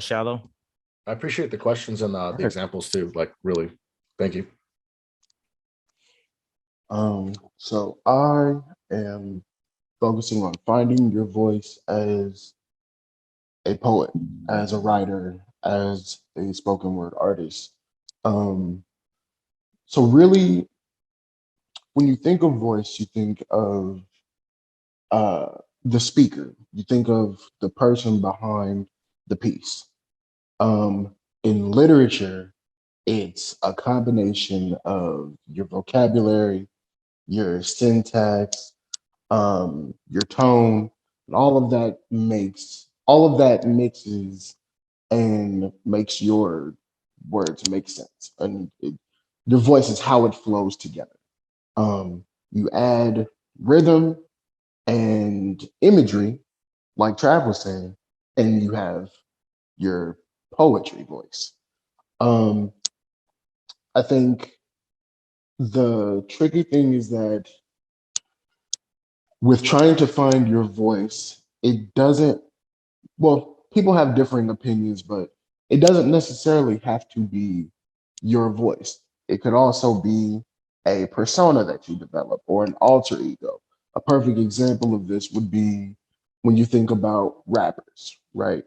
Shallow. I appreciate the questions and the Right. examples too. Like, really, thank you. So I am focusing on finding your voice as a poet, as a writer, as a spoken word artist. Um, so really, when you think of voice, you think of uh, the speaker. You think of the person behind the piece. Um, in literature, it's a combination of your vocabulary, your syntax, your tone, and all of that mixes and makes your words make sense. And your voice is how it flows together. You add rhythm and imagery, like Trav was saying, and you have your poetry voice. Um, I think the tricky thing is that with trying to find your voice, it doesn't, well, people have differing opinions, but it doesn't necessarily have to be your voice. It could also be a persona that you develop or an alter ego. A perfect example of this would be when you think about rappers, right?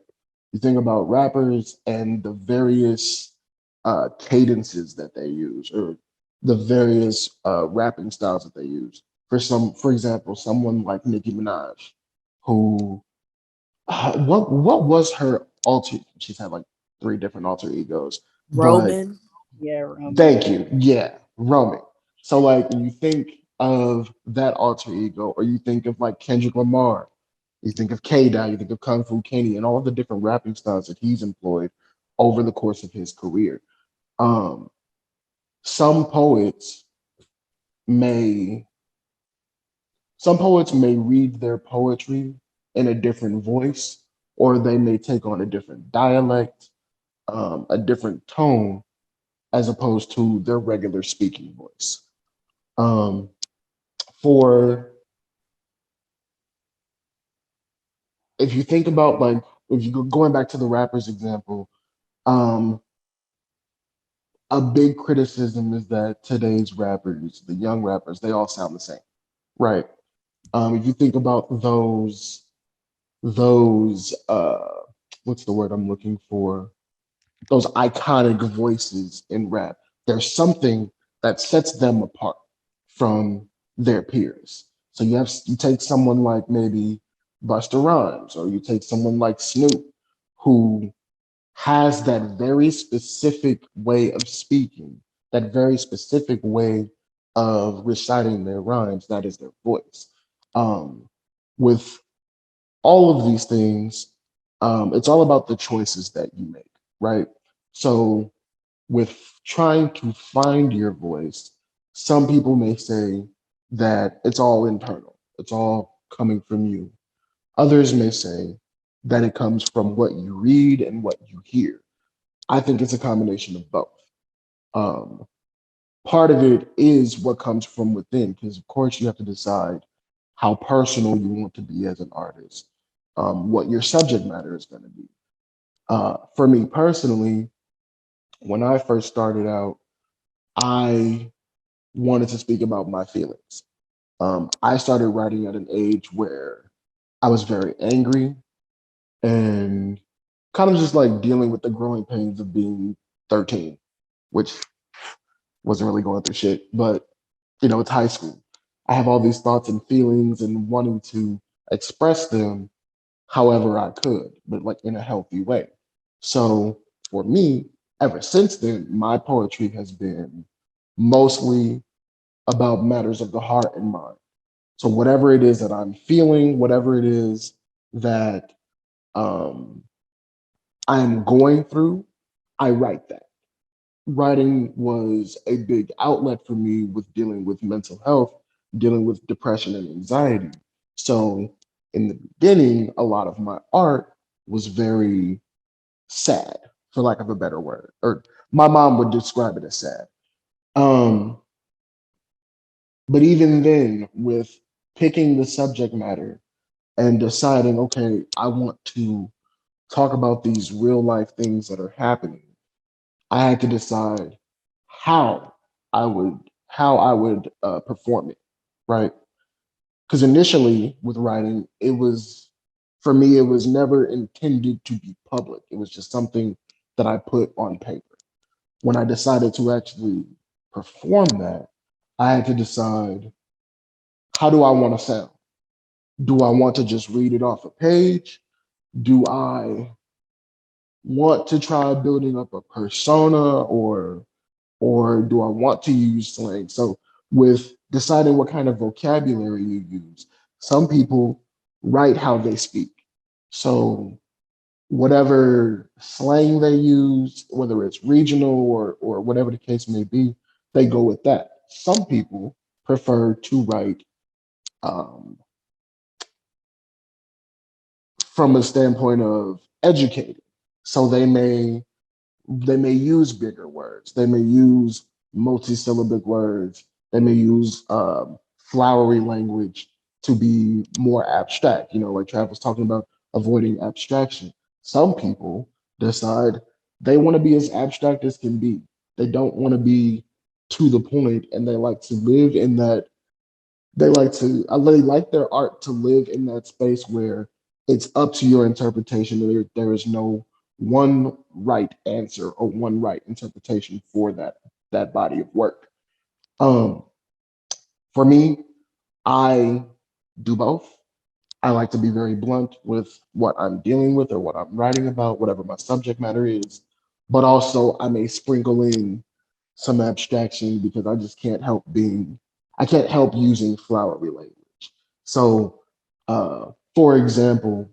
You think about rappers and the various cadences that they use or the various rapping styles that they use. For example, someone like Nicki Minaj, who what was her alter? She's had like three different alter egos, but Roman. Yeah, Roman. thank you. Yeah, Roman. So like when you think of that alter ego, or you think of like Kendrick Lamar, you think of K Dot, you think of Kung Fu Kenny, and all the different rapping styles that he's employed over the course of his career. Um, some poets may some poets may read their poetry in a different voice, or they may take on a different dialect, a different tone, as opposed to their regular speaking voice. Um, for if you think about like if you go going back to the rappers example, um, a big criticism is that today's rappers, the young rappers, they all sound the same, right? If you think about those what's the word I'm looking for? Those iconic voices in rap. There's something that sets them apart from their peers. So you take someone like maybe Busta Rhymes, or you take someone like Snoop, who has that very specific way of speaking, that very specific way of reciting their rhymes. That is their voice. Um, with all of these things, it's all about the choices that you make, right? So, with trying to find your voice, some people may say that it's all internal, it's all coming from you. Others may say that it comes from what you read and what you hear. I think it's a combination of both. Um, Part of it is what comes from within, because of course you have to decide how personal you want to be as an artist, what your subject matter is going to be. For me personally, when I first started out, I wanted to speak about my feelings. I started writing at an age where I was very angry and kind of just like dealing with the growing pains of being 13, which wasn't really going through shit, but it's high school. I have all these thoughts and feelings and wanting to express them however I could, but like in a healthy way. So for me, ever since then, my poetry has been mostly about matters of the heart and mind. So whatever it is that I'm feeling, whatever it is that um, I am going through, I write that. Writing was a big outlet for me with dealing with mental health, dealing with depression and anxiety. So in the beginning, a lot of my art was very sad, for lack of a better word, or my mom would describe it as sad. Um, but even then, with picking the subject matter and deciding, okay, I want to talk about these real life things that are happening, I had to decide how I would perform it, right? Because initially with writing, it was for me, it was never intended to be public. It was just something that I put on paper. When I decided to actually perform that, I had to decide, how do I want to sound? Do I want to just read it off a page? Do I want to try building up a persona, or do I want to use slang? So with deciding what kind of vocabulary you use, some people write how they speak. So whatever slang they use, whether it's regional or whatever the case may be, they go with that. Some people prefer to write um, from a standpoint of educated. So they may use bigger words. They may use multisyllabic words. They may use flowery language to be more abstract. Like Trav was talking about, avoiding abstraction. Some people decide they want to be as abstract as can be. They don't want to be to the point, and they like to live in that. They like their art to live in that space where it's up to your interpretation. There is no one right answer or one right interpretation for that body of work. Um, for me, I do both. I like to be very blunt with what I'm dealing with or what I'm writing about, whatever my subject matter is. But also, I may sprinkle in some abstraction because I can't help using flowery language. So, for example,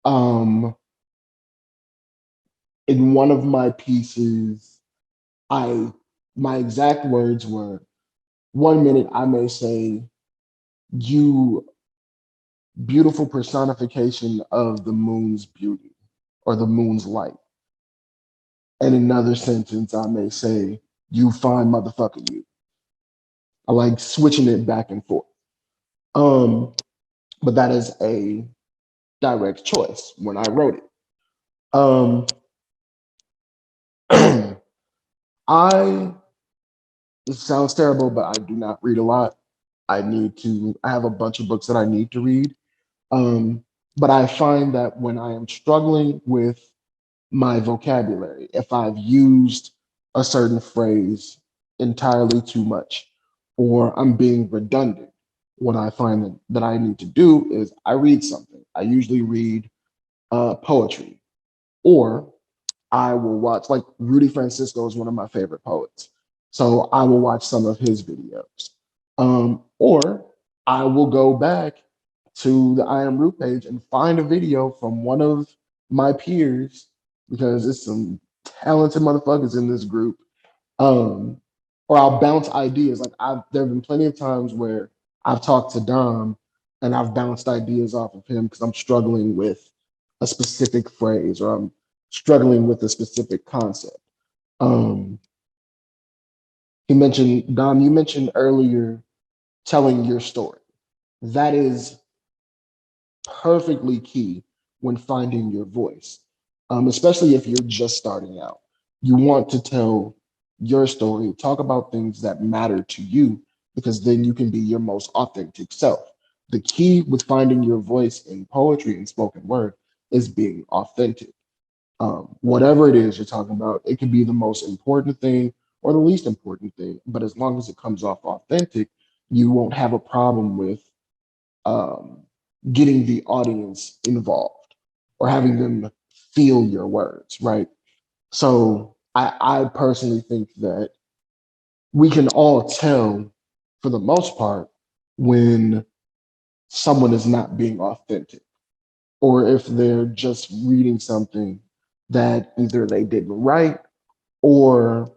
um, in one of my pieces, I my exact words were, one minute I may say, "You beautiful personification of the moon's beauty or the moon's light." And another sentence I may say, "You fine motherfucker, you." I like switching it back and forth. Um, but that is a direct choice when I wrote it. Um, I It sounds terrible, but I do not read a lot. I have a bunch of books that I need to read. Um, but I find that when I am struggling with my vocabulary, if I've used a certain phrase entirely too much, or I'm being redundant, what I find that I need to do is I read something. I usually read poetry, or I will watch, like, Rudy Francisco is one of my favorite poets. So I will watch some of his videos. Or I will go back to the I Am Root page and find a video from one of my peers, because it's some talented motherfuckers in this group. Um, or I'll bounce ideas. There have been plenty of times where I've talked to Dom and I've bounced ideas off of him because I'm struggling with a specific phrase, or I'm struggling with a specific concept. Um, Dom, you mentioned earlier telling your story. That is perfectly key when finding your voice, especially if you're just starting out. You want to tell your story, talk about things that matter to you, because then you can be your most authentic self. The key with finding your voice in poetry and spoken word is being authentic. Whatever it is you're talking about, it could be the most important thing or the least important thing, but as long as it comes off authentic, you won't have a problem with um, getting the audience involved or having them feel your words, right? So I personally think that we can all tell, for the most part, when someone is not being authentic, or if they're just reading something that either they didn't write or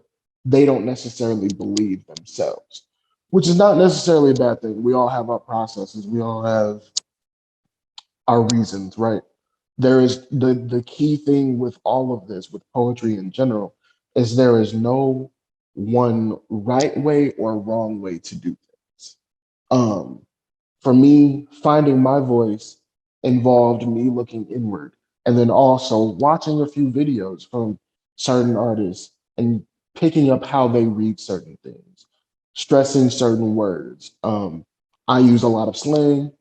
they don't necessarily believe themselves, which is not necessarily a bad thing. We all have our processes, we all have our reasons, right? There is the key thing with all of this, with poetry in general, is there is no one right way or wrong way to do things. Um, for me, finding my voice involved me looking inward. And then also watching a few videos from certain artists and picking up how they read certain things, stressing certain words. I use a lot of slang.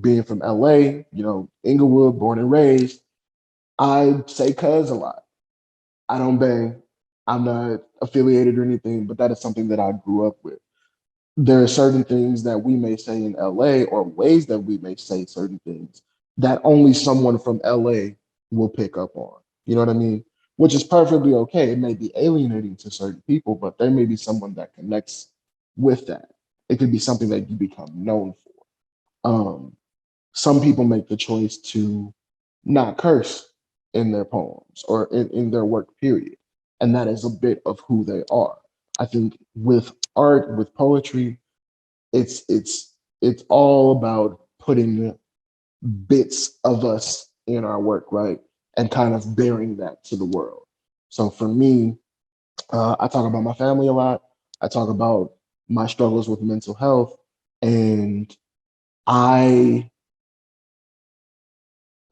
Being from LA, Inglewood, born and raised, I say cuz a lot. I don't bang. I'm not affiliated or anything, but that is something that I grew up with. There are certain things that we may say in LA or ways that we may say certain things that only someone from LA will pick up on. You know what I mean? Which is perfectly okay. It may be alienating to certain people, but there may be someone that connects with that. It could be something that you become known for. Some people make the choice to not curse in their poems or in their work, period. And that is a bit of who they are. I think with art, with poetry, it's all about putting bits of us in our work, right? And kind of bearing that to the world. So for me, I talk about my family a lot. I talk about my struggles with mental health, and I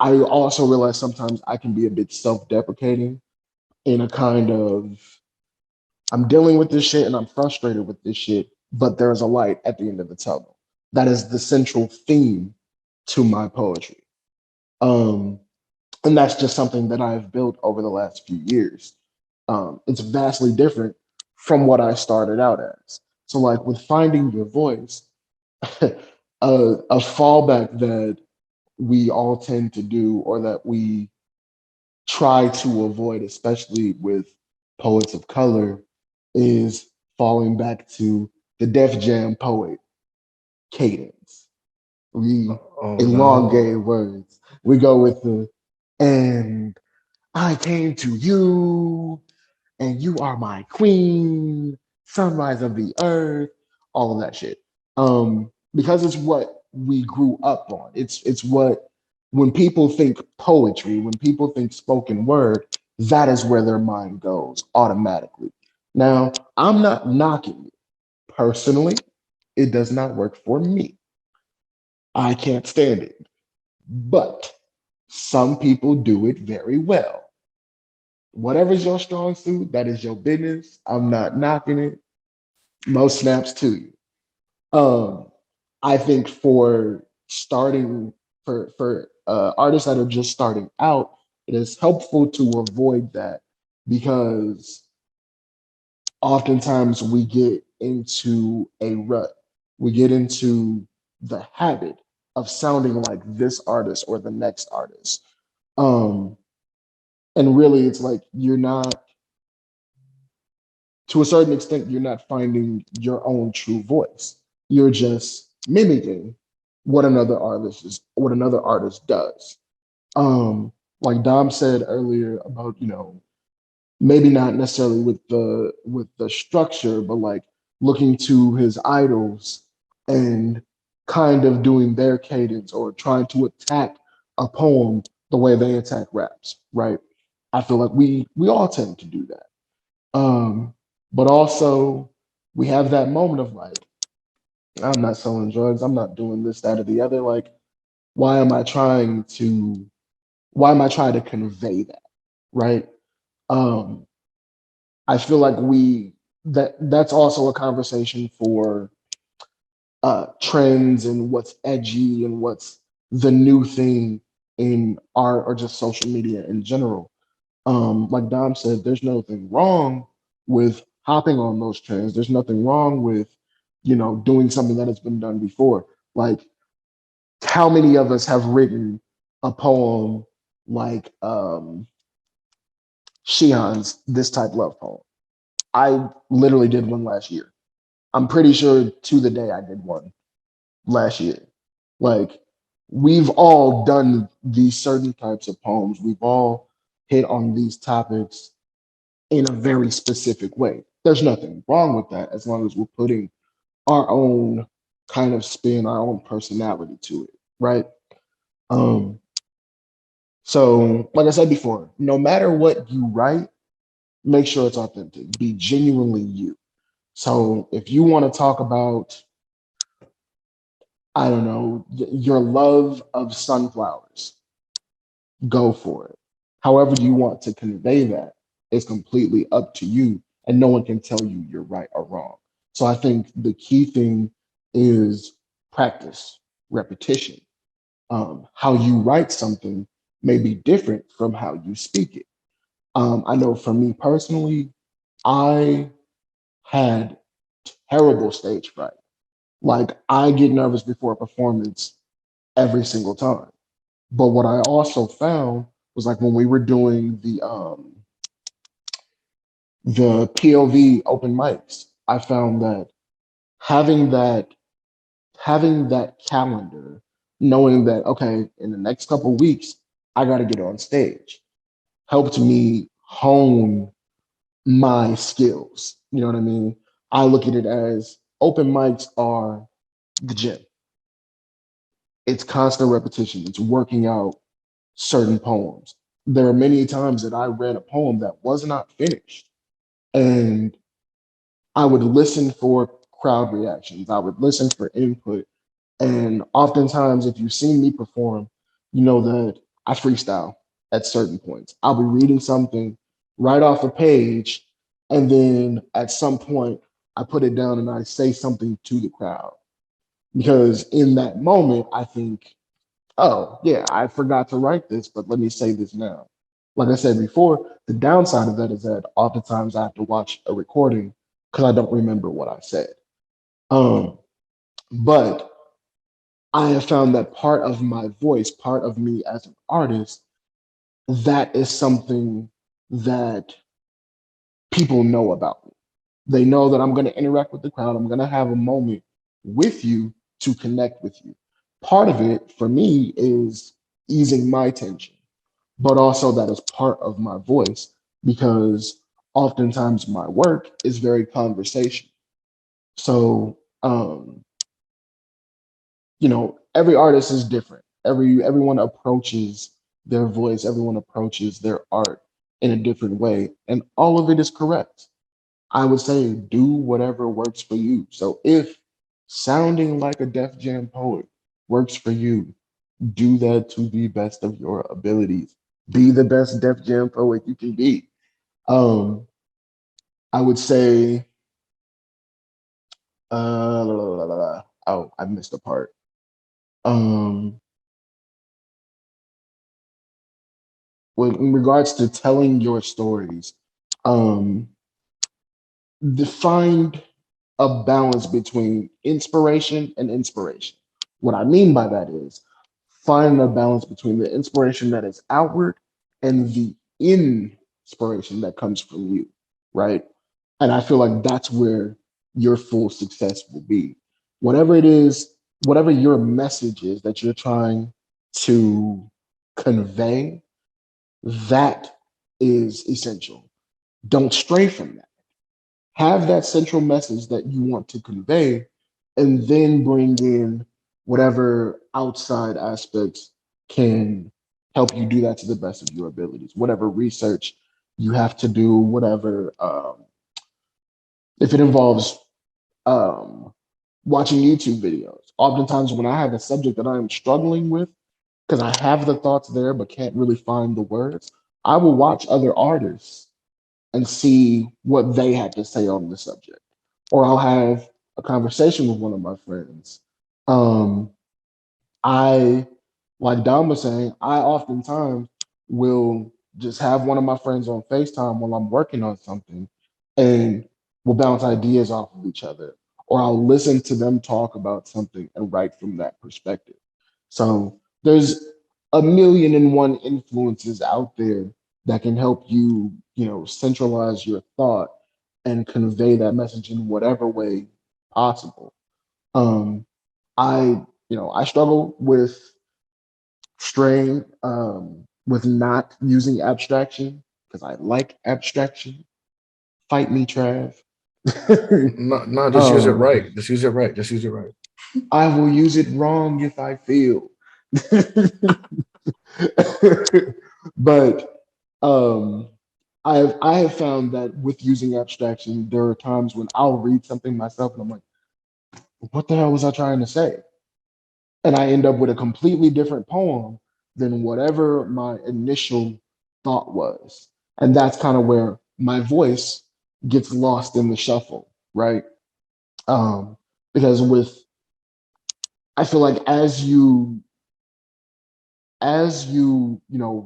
I also realize sometimes I can be a bit self-deprecating in a kind of I'm dealing with this shit and I'm frustrated with this shit, but there's a light at the end of the tunnel. That is the central theme to my poetry. Um, and that's just something that I've built over the last few years. It's vastly different from what I started out as. So, like with finding your voice, a fallback that we all tend to do, or that we try to avoid, especially with poets of color, is falling back to the Def Jam poet cadence. We Oh no. elongate words. We go with the and I came to you, and you are my queen, sunrise of the earth, all of that shit. Because it's what we grew up on. It's what when people think poetry, when people think spoken word, that is where their mind goes automatically. Now, I'm not knocking it. Personally, it does not work for me. I can't stand it. But some people do it very well. Whatever's your strong suit, that is your business. I'm not knocking it. Most snaps to you. Um, I think for starting for artists that are just starting out, it is helpful to avoid that because oftentimes we get into a rut. We get into the habit of sounding like this artist or the next artist. Um, and really, it's like you're not to a certain extent, you're not finding your own true voice. You're just mimicking what another artist does. Like Dom said earlier about, maybe not necessarily with the structure, but like looking to his idols and kind of doing their cadence or trying to attack a poem the way they attack raps, right? I feel like we all tend to do that. But also we have that moment of like, I'm not selling drugs, I'm not doing this, that, or the other. Like, why am I trying to why am I trying to convey that? Right. Um, I feel like that's also a conversation for trends and what's edgy and what's the new thing in art or just social media in general. Like Dom said, there's nothing wrong with hopping on those trends. There's nothing wrong with, doing something that has been done before. Like, how many of us have written a poem like Shion's This Type Love poem? I literally did one last year. I'm pretty sure to the day I did one last year. Like, we've all done these certain types of poems. We've all hit on these topics in a very specific way. There's nothing wrong with that as long as we're putting our own kind of spin, our own personality to it, right? Um, so, like I said before, no matter what you write, make sure it's authentic. Be genuinely you. So, if you want to talk about, I don't know, your love of sunflowers, go for it. However you want to convey that is completely up to you, and no one can tell you you're right or wrong. So I think the key thing is practice, repetition. How you write something may be different from how you speak it. I know for me personally, I had terrible stage fright. Like I get nervous before a performance every single time. But what I also found was like when we were doing the POV open mics, I found that having that having that calendar, knowing that okay, in the next couple of weeks, I got to get on stage, helped me hone my skills. You know what I mean? I look at it as open mics are the gym. It's constant repetition. It's working out certain poems. There are many times that I read a poem that was not finished, and I would listen for crowd reactions. I would listen for input. And oftentimes, if you've seen me perform, you know that I freestyle at certain points. I'll be reading something right off a page, and then at some point, I put it down and I say something to the crowd. Because in that moment, I think, oh, yeah, I forgot to write this, but let me say this now. Like I said before, the downside of that is that oftentimes I have to watch a recording because I don't remember what I said. Um, but I have found that part of my voice, part of me as an artist, that is something that people know about me. They know that I'm going to interact with the crowd. I'm going to have a moment with you to connect with you. Part of it for me is easing my tension, but also that is part of my voice because oftentimes my work is very conversational. So, every artist is different. Everyone approaches their voice, everyone approaches their art in a different way, and all of it is correct. I would say do whatever works for you. So if sounding like a Def Jam poet works for you, do that to the best of your abilities. Be the best Def Jam poet you can be. Um, I would say, la, la, la, la, la. Oh, I missed a part. Um, in regards to telling your stories, um, find a balance between inspiration and inspiration. What I mean by that is find a balance between the inspiration that is outward and the inspiration that comes from you, right? And I feel like that's where your full success will be. Whatever it is, whatever your message is that you're trying to convey, that is essential. Don't stray from that. Have that central message that you want to convey, and then bring in whatever outside aspects can help you do that to the best of your abilities. Whatever research you have to do, whatever, if it involves um, watching YouTube videos. Oftentimes, when I have a subject that I'm struggling with, because I have the thoughts there but can't really find the words, I will watch other artists and see what they had to say on the subject. Or I'll have a conversation with one of my friends. Um, I, like Dom was saying, I oftentimes will just have one of my friends on FaceTime while I'm working on something and we'll bounce ideas off of each other. Or I'll listen to them talk about something and write from that perspective. So there's a million and one influences out there that can help you, centralize your thought and convey that message in whatever way possible. Um, I struggle with straying, with not using abstraction because I like abstraction. Fight me, Trav. No, just use it um, right. Just use it right. Just use it right. I will use it wrong if I feel. But um, I have found that with using abstraction, there are times when I'll read something myself and I'm like, what the hell was I trying to say? And I end up with a completely different poem than whatever my initial thought was. And that's kind of where my voice gets lost in the shuffle, right? Um, because with I feel like as you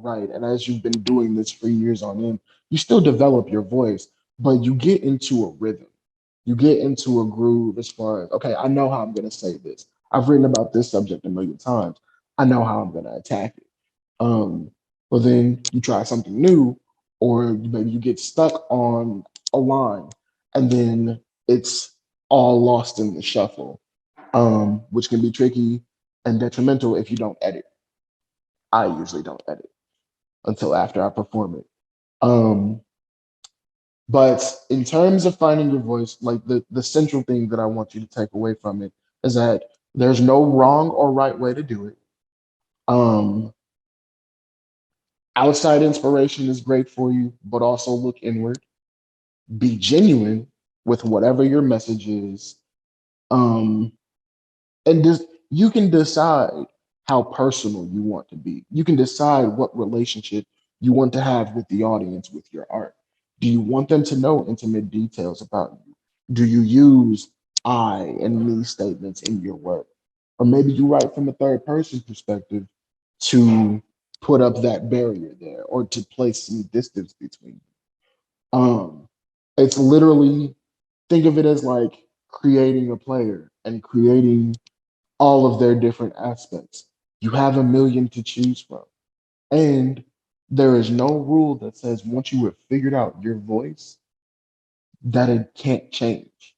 write and as you've been doing this for years on end, you still develop your voice, but you get into a rhythm. You get into a groove as far as, okay, I know how I'm going to say this. I've written about this subject a million times. I know how I'm going to attack it. Um, but then you try something new, or maybe you get stuck on a line, and then it's all lost in the shuffle, which can be tricky and detrimental if you don't edit. I usually don't edit until after I perform it. Um, but in terms of finding your voice, like the central thing that I want you to take away from it is that there's no wrong or right way to do it. Um, Outside inspiration is great for you, but also look inward. Be genuine with whatever your message is. Um, and just you can decide how personal you want to be. You can decide what relationship you want to have with the audience with your art. Do you want them to know intimate details about you? Do you use I and me statements in your work? Or maybe you write from a third person perspective to put up that barrier there or to place some distance between you. It's literally, think of it as like creating a player and creating all of their different aspects. You have a million to choose from. And there is no rule that says once you have figured out your voice, that it can't change.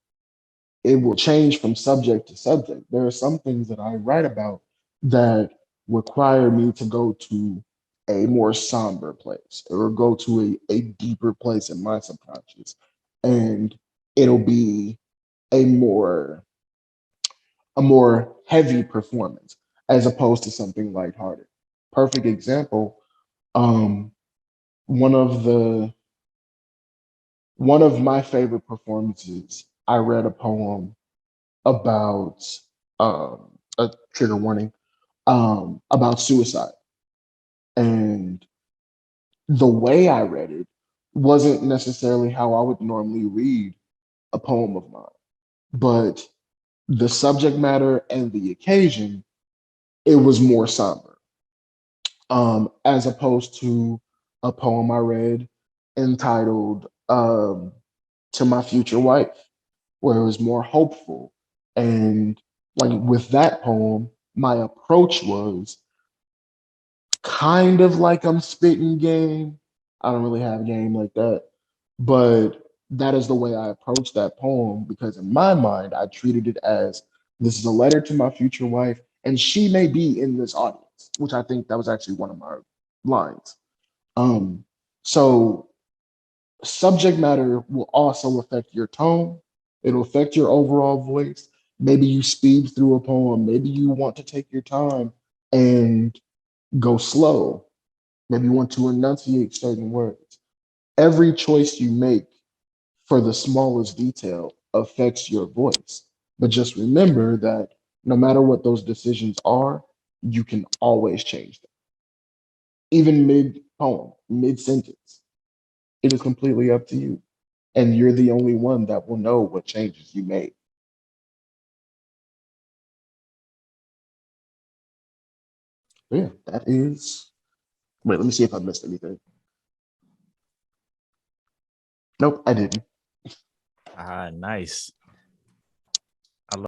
It will change from subject to subject. There are some things that I write about that require me to go to a more somber place or go to a deeper place in my subconscious. And it'll be a more heavy performance as opposed to something lighthearted. Perfect example. Um, one of the one of my favorite performances. I read a poem about a trigger warning about suicide, and the way I read it wasn't necessarily how I would normally read a poem of mine, but the subject matter and the occasion, it was more somber, as opposed to a poem I read entitled To My Future Wife, where it was more hopeful. And like with that poem, my approach was kind of like I'm spitting game. I don't really have game like that, but that is the way I approached that poem because in my mind, I treated it as this is a letter to my future wife, and she may be in this audience, which I think that was actually one of my lines. Um, so subject matter will also affect your tone. It'll affect your overall voice. Maybe you speed through a poem. Maybe you want to take your time and go slow. Maybe you want to enunciate certain words. Every choice you make for the smallest detail affects your voice. But just remember that no matter what those decisions are, you can always change them, even mid poem, mid sentence. It is completely up to you. And you're the only one that will know what changes you made. But yeah, that is. Wait, let me see if I missed anything. Nope, I didn't. Ah, nice.